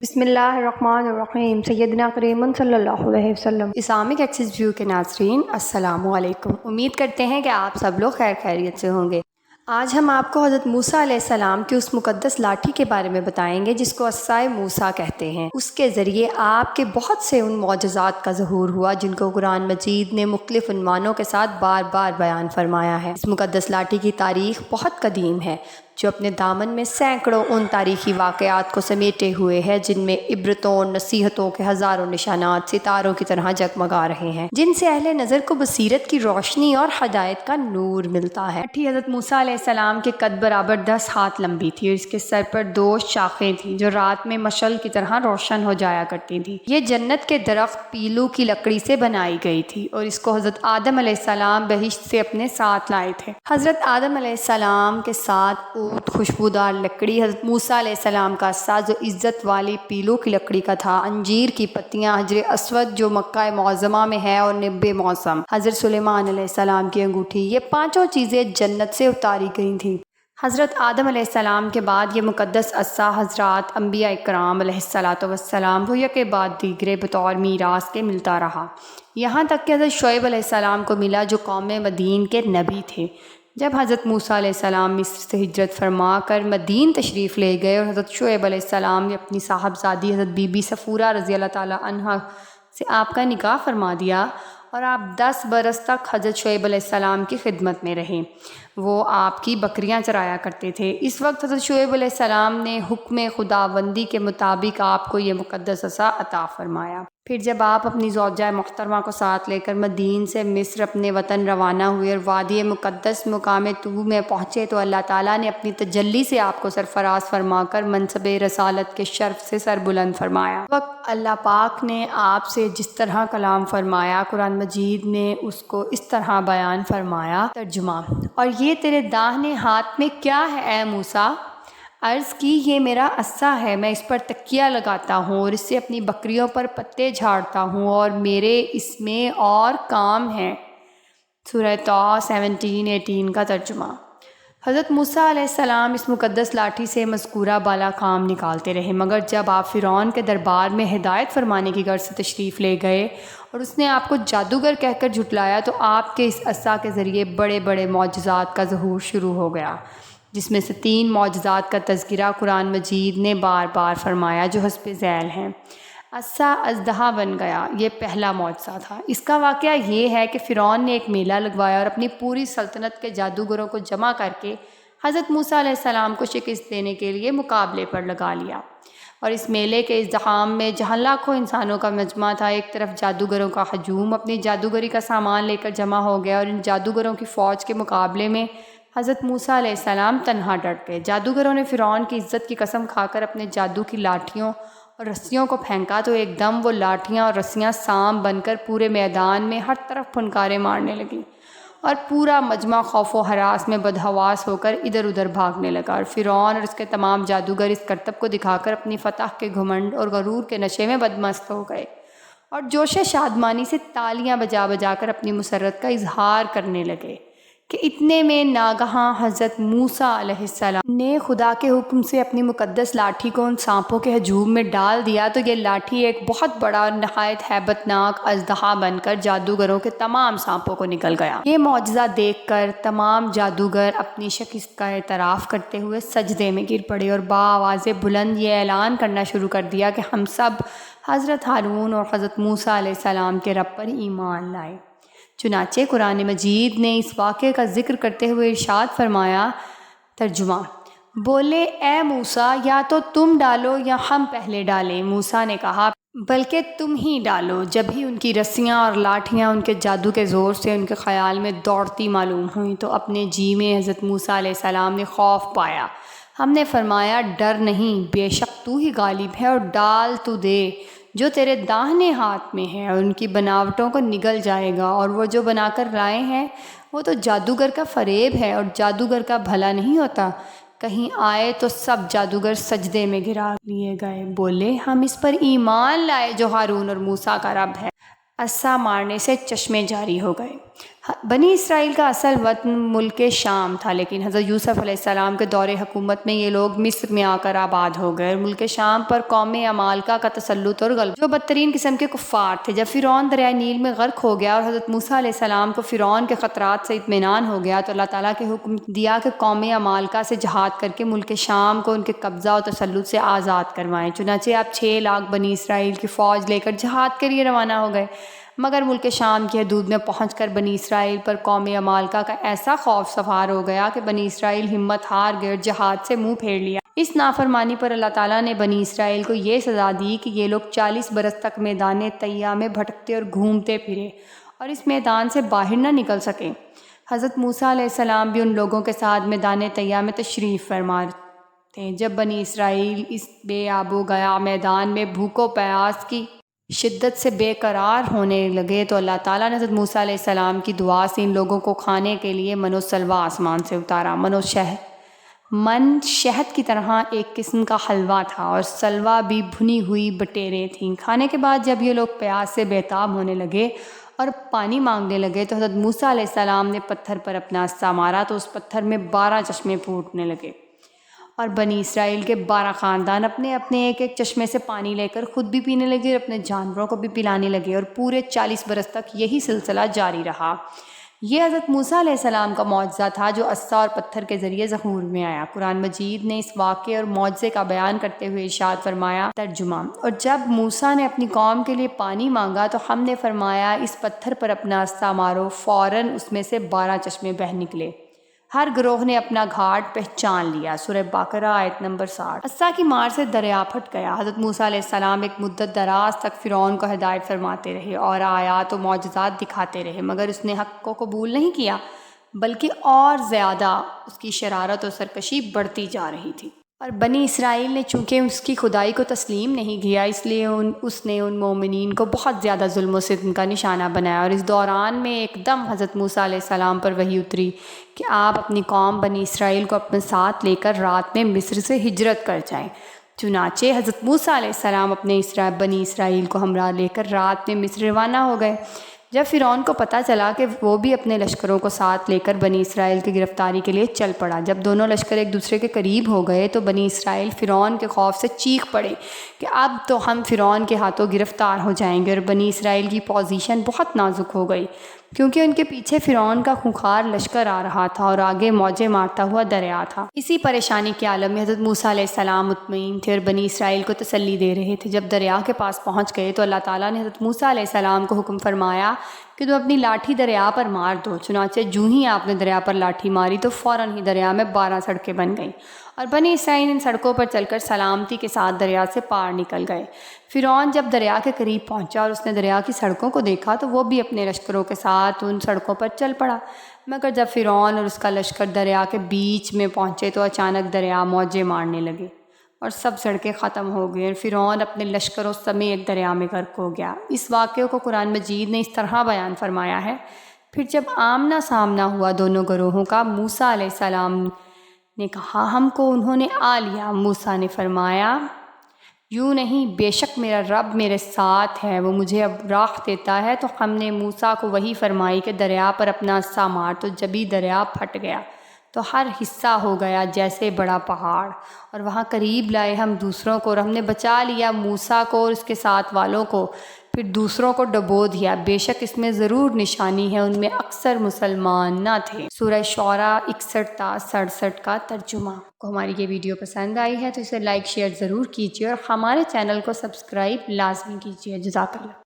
بسم اللہ الرحمن الرحیم سیدنا کریم صلی اللہ علیہ وسلم۔ اسلامک ایکسس ویو کے ناظرین السلام علیکم، امید کرتے ہیں کہ آپ سب لوگ خیر خیریت سے ہوں گے۔ آج ہم آپ کو حضرت موسیٰ علیہ السلام کی اس مقدس لاٹھی کے بارے میں بتائیں گے جس کو عصائے موسیٰ کہتے ہیں۔ اس کے ذریعے آپ کے بہت سے ان معجزات کا ظہور ہوا جن کو قرآن مجید نے مختلف عنوانوں کے ساتھ بار بار بیان فرمایا ہے۔ اس مقدس لاٹھی کی تاریخ بہت قدیم ہے جو اپنے دامن میں سینکڑوں ان تاریخی واقعات کو سمیٹے ہوئے ہے جن میں عبرتوں اور نصیحتوں کے ہزاروں نشانات ستاروں کی طرح جگمگا رہے ہیں، جن سے اہل نظر کو بصیرت کی روشنی اور ہدایت کا نور ملتا ہے۔ لاٹھی حضرت موسیٰ علیہ السلام کے قد برابر 10 ہاتھ لمبی تھی اور اس کے سر پر 2 شاخیں تھیں جو رات میں مشعل کی طرح روشن ہو جایا کرتی تھیں۔ یہ جنت کے درخت پیلو کی لکڑی سے بنائی گئی تھی اور اس کو حضرت آدم علیہ السلام بہشت سے اپنے ساتھ لائے تھے۔ حضرت آدم علیہ السلام کے ساتھ خوشبودار لکڑی، حضرت موسیٰ علیہ السلام کا عصا جو عزت والی پیلو کی لکڑی کا تھا، انجیر کی پتیاں، حجر اسود جو مکہ معظمہ میں ہے اور نب موسم، حضرت سلیمان علیہ السلام کی انگوٹھی، یہ 5 چیزیں جنت سے اتاری گئی تھیں۔ حضرت آدم علیہ السلام کے بعد یہ مقدس عصا حضرات انبیاء اکرام علیہ السلام کو یک بعد دیگرے بطور میراث کے ملتا رہا، یہاں تک کہ حضرت شعیب علیہ السلام کو ملا جو قوم مدین کے نبی تھے۔ جب حضرت موسیٰ علیہ السلام مصر سے ہجرت فرما کر مدین تشریف لے گئے اور حضرت شعیب علیہ السلام نے اپنی صاحبزادی حضرت بی بی صفورہ رضی اللہ تعالیٰ عنہا سے آپ کا نکاح فرما دیا اور آپ 10 برس تک حضرت شعیب علیہ السلام کی خدمت میں رہے، وہ آپ کی بکریاں چرایا کرتے تھے۔ اس وقت حضرت شعیب علیہ السلام نے حکم خداوندی کے مطابق آپ کو یہ مقدس عصا عطا فرمایا۔ پھر جب آپ اپنی زوجہ محترمہ کو ساتھ لے کر مدین سے مصر اپنے وطن روانہ ہوئے اور وادی مقدس مقام طور میں پہنچے تو اللہ تعالیٰ نے اپنی تجلی سے آپ کو سرفراز فرما کر منصب رسالت کے شرف سے سر بلند فرمایا۔ وقت اللہ پاک نے آپ سے جس طرح کلام فرمایا، قرآن مجید نے اس کو اس طرح بیان فرمایا۔ ترجمہ: اور یہ تیرے داہنے ہاتھ میں کیا ہے اے موسیٰ؟ عرض کی یہ میرا عصا ہے، میں اس پر تکیہ لگاتا ہوں اور اس سے اپنی بکریوں پر پتے جھاڑتا ہوں اور میرے اس میں اور کام ہے۔ سورہ طٰ 17-18 کا ترجمہ۔ حضرت موسیٰ علیہ السلام اس مقدس لاٹھی سے مذکورہ بالا کام نکالتے رہے، مگر جب آپ فرعون کے دربار میں ہدایت فرمانے کی غرض سے تشریف لے گئے اور اس نے آپ کو جادوگر کہہ کر جھٹلایا تو آپ کے اس عصا کے ذریعے بڑے بڑے معجزات کا ظہور شروع ہو گیا، جس میں سے 3 معجزات کا تذکرہ قرآن مجید نے بار بار فرمایا جو حسب ذیل ہیں۔ عصا اژدہا بن گیا، یہ پہلا معجزہ تھا۔ اس کا واقعہ یہ ہے کہ فرعون نے ایک میلہ لگوایا اور اپنی پوری سلطنت کے جادوگروں کو جمع کر کے حضرت موسیٰ علیہ السلام کو شکست دینے کے لیے مقابلے پر لگا لیا، اور اس میلے کے ازدحام میں جہاں لاکھوں انسانوں کا مجمع تھا، ایک طرف جادوگروں کا ہجوم اپنی جادوگری کا سامان لے کر جمع ہو گیا اور ان جادوگروں کی فوج کے مقابلے میں حضرت موسیٰ علیہ السلام تنہا ڈٹ گئے۔ جادوگروں نے فرعون کی عزت کی قسم کھا کر اپنے جادو کی لاٹھیوں اور رسیوں کو پھینکا تو ایک دم وہ لاٹھیاں اور رسیاں سام بن کر پورے میدان میں ہر طرف پھنکارے مارنے لگیں اور پورا مجمع خوف و ہراس میں بدحواس ہو کر ادھر ادھر بھاگنے لگا، اور فرعون اور اس کے تمام جادوگر اس کرتب کو دکھا کر اپنی فتح کے گھمنڈ اور غرور کے نشے میں بدمست ہو گئے اور جوش شادمانی سے تالیاں بجا بجا کر اپنی مسرت کا اظہار کرنے لگے کہ اتنے میں ناگہاں حضرت موسیٰ علیہ السلام نے خدا کے حکم سے اپنی مقدس لاٹھی کو ان سانپوں کے ہجوم میں ڈال دیا تو یہ لاٹھی ایک بہت بڑا اور نہایت ہیبت ناک اژدہا بن کر جادوگروں کے تمام سانپوں کو نگل گیا۔ یہ معجزہ دیکھ کر تمام جادوگر اپنی شکست کا اعتراف کرتے ہوئے سجدے میں گر پڑے اور بآواز بلند یہ اعلان کرنا شروع کر دیا کہ ہم سب حضرت ہارون اور حضرت موسیٰ علیہ السلام کے رب پر ایمان لائے۔ چنانچہ قرآن مجید نے اس واقعے کا ذکر کرتے ہوئے ارشاد فرمایا۔ ترجمہ: بولے اے موسیٰ یا تو تم ڈالو یا ہم پہلے ڈالیں۔ موسیٰ نے کہا بلکہ تم ہی ڈالو۔ جب ہی ان کی رسیاں اور لاٹھیاں ان کے جادو کے زور سے ان کے خیال میں دوڑتی معلوم ہوئیں تو اپنے جی میں حضرت موسیٰ علیہ السلام نے خوف پایا۔ ہم نے فرمایا ڈر نہیں، بے شک تو ہی غالب ہے اور ڈال تو دے جو تیرے داہنے ہاتھ میں ہے، اور ان کی بناوٹوں کو نگل جائے گا، اور وہ جو بنا کر لائے ہیں وہ تو جادوگر کا فریب ہے اور جادوگر کا بھلا نہیں ہوتا۔ کہیں آئے تو سب جادوگر سجدے میں گرا لیے گئے، بولے ہم اس پر ایمان لائے جو ہارون اور موسیٰ کا رب ہے۔ عصا مارنے سے چشمے جاری ہو گئے۔ بنی اسرائیل کا اصل وطن ملک شام تھا، لیکن حضرت یوسف علیہ السلام کے دور حکومت میں یہ لوگ مصر میں آ کر آباد ہو گئے اور ملک شام پر قوم عمالقہ کا تسلط اور غلبہ، جو بدترین قسم کے کفار تھے۔ جب فرعون دریائے نیل میں غرق ہو گیا اور حضرت موسیٰ علیہ السلام کو فرعون کے خطرات سے اطمینان ہو گیا تو اللہ تعالیٰ کے حکم دیا کہ قوم عمالقہ سے جہاد کر کے ملک شام کو ان کے قبضہ و تسلط سے آزاد کروائیں۔ چنانچہ آپ 6 لاکھ بنی اسرائیل کی فوج لے کر جہاد کے لیے روانہ ہو گئے، مگر ملک شام کی حدود میں پہنچ کر بنی اسرائیل پر قوم عمالقہ کا ایسا خوف سوار ہو گیا کہ بنی اسرائیل ہمت ہار گئے اور جہاد سے منہ پھیر لیا۔ اس نافرمانی پر اللہ تعالیٰ نے بنی اسرائیل کو یہ سزا دی کہ یہ لوگ 40 برس تک میدان طیہ میں بھٹکتے اور گھومتے پھرے اور اس میدان سے باہر نہ نکل سکے۔ حضرت موسیٰ علیہ السلام بھی ان لوگوں کے ساتھ میدان طیہ میں تشریف فرما تھے۔ جب بنی اسرائیل اس بے آب و گیا میدان میں بھوک و پیاس کی شدت سے بے قرار ہونے لگے تو اللہ تعالیٰ نے حضرت موسیٰ علیہ السلام کی دعا سے ان لوگوں کو کھانے کے لیے من و سلویٰ آسمان سے اتارا۔ من شہد کی طرح ایک قسم کا حلوہ تھا اور سلویٰ بھی بھنی ہوئی بٹیریں تھیں۔ کھانے کے بعد جب یہ لوگ پیاس سے بےتاب ہونے لگے اور پانی مانگنے لگے تو حضرت موسیٰ علیہ السلام نے پتھر پر اپنا عصا مارا تو اس پتھر میں 12 چشمے پھوٹنے لگے اور بنی اسرائیل کے 12 خاندان اپنے اپنے ایک ایک چشمے سے پانی لے کر خود بھی پینے لگے اور اپنے جانوروں کو بھی پلانے لگے اور پورے 40 برس تک یہی سلسلہ جاری رہا۔ یہ حضرت موسیٰ علیہ السلام کا معجزہ تھا جو عصا اور پتھر کے ذریعے ظہور میں آیا۔ قرآن مجید نے اس واقعے اور معجزے کا بیان کرتے ہوئے ارشاد فرمایا، ترجمہ: اور جب موسیٰ نے اپنی قوم کے لیے پانی مانگا تو ہم نے فرمایا اس پتھر پر اپنا عصا مارو، فوراً اس میں سے 12 چشمے بہہ نکلے۔ ہر گروہ نے اپنا گھاٹ پہچان لیا۔ سورہ بقرہ آیت نمبر 60۔ عصا کی مار سے دریا پھٹ گیا۔ حضرت موسیٰ علیہ السلام ایک مدت دراز تک فرعون کو ہدایت فرماتے رہے اور آیات و معجزات دکھاتے رہے، مگر اس نے حق کو قبول نہیں کیا، بلکہ اور زیادہ اس کی شرارت و سرکشی بڑھتی جا رہی تھی۔ اور بنی اسرائیل نے چونکہ اس کی خدائی کو تسلیم نہیں کیا، اس لیے اس نے ان مومنین کو بہت زیادہ ظلم و ستم کا نشانہ بنایا۔ اور اس دوران میں ایک دم حضرت موسیٰ علیہ السلام پر وحی اتری کہ آپ اپنی قوم بنی اسرائیل کو اپنے ساتھ لے کر رات میں مصر سے ہجرت کر جائیں۔ چنانچہ حضرت موسیٰ علیہ السلام اپنے بنی اسرائیل کو ہمراہ لے کر رات میں مصر روانہ ہو گئے۔ جب فرعون کو پتہ چلا کہ وہ بھی اپنے لشکروں کو ساتھ لے کر بنی اسرائیل کی گرفتاری کے لیے چل پڑا، جب دونوں لشکر ایک دوسرے کے قریب ہو گئے تو بنی اسرائیل فرعون کے خوف سے چیخ پڑے کہ اب تو ہم فرعون کے ہاتھوں گرفتار ہو جائیں گے، اور بنی اسرائیل کی پوزیشن بہت نازک ہو گئی کیونکہ ان کے پیچھے فرعون کا خونخوار لشکر آ رہا تھا اور آگے موجیں مارتا ہوا دریا تھا۔ اسی پریشانی کے عالم میں حضرت موسیٰ علیہ السلام مطمئن تھے اور بنی اسرائیل کو تسلی دے رہے تھے۔ جب دریا کے پاس پہنچ گئے تو اللہ تعالیٰ نے حضرت موسیٰ علیہ السلام کو حکم فرمایا کہ تم اپنی لاٹھی دریا پر مار دو۔ چنانچہ جو ہی آپ نے دریا پر لاٹھی ماری تو فوراً ہی دریا میں 12 سڑکیں بن گئیں اور بنی اسرائیل ان سڑکوں پر چل کر سلامتی کے ساتھ دریا سے پار نکل گئے۔ فرعون جب دریا کے قریب پہنچا اور اس نے دریا کی سڑکوں کو دیکھا تو وہ بھی اپنے لشکروں کے ساتھ ان سڑکوں پر چل پڑا، مگر جب فرعون اور اس کا لشکر دریا کے بیچ میں پہنچے تو اچانک دریا موجیں مارنے لگے اور سب سڑکیں ختم ہو گئیں اور فرعون اپنے لشکروں سمیت دریا میں غرق ہو گیا۔ اس واقعے کو قرآن مجید نے اس طرح بیان فرمایا ہے، پھر جب آمنا سامنا ہوا دونوں گروہوں کا، موسیٰ علیہ السلام نے کہا ہم کو انہوں نے آ لیا۔ موسیٰ نے فرمایا یوں نہیں، بے شک میرا رب میرے ساتھ ہے، وہ مجھے اب راہ دیتا ہے۔ تو ہم نے موسیٰ کو وحی فرمائی کہ دریا پر اپنا عصا مار، تو جبھی دریا پھٹ گیا تو ہر حصہ ہو گیا جیسے بڑا پہاڑ، اور وہاں قریب لائے ہم دوسروں کو اور ہم نے بچا لیا موسیٰ کو اور اس کے ساتھ والوں کو، پھر دوسروں کو ڈبو دیا۔ بے شک اس میں ضرور نشانی ہے، ان میں اکثر مسلمان نہ تھے۔ سورہ شعراء 61 تا 67 کا ترجمہ۔ کو ہماری یہ ویڈیو پسند آئی ہے تو اسے لائک شیئر ضرور کیجیے اور ہمارے چینل کو سبسکرائب لازمی کیجیے۔ جزاک اللہ۔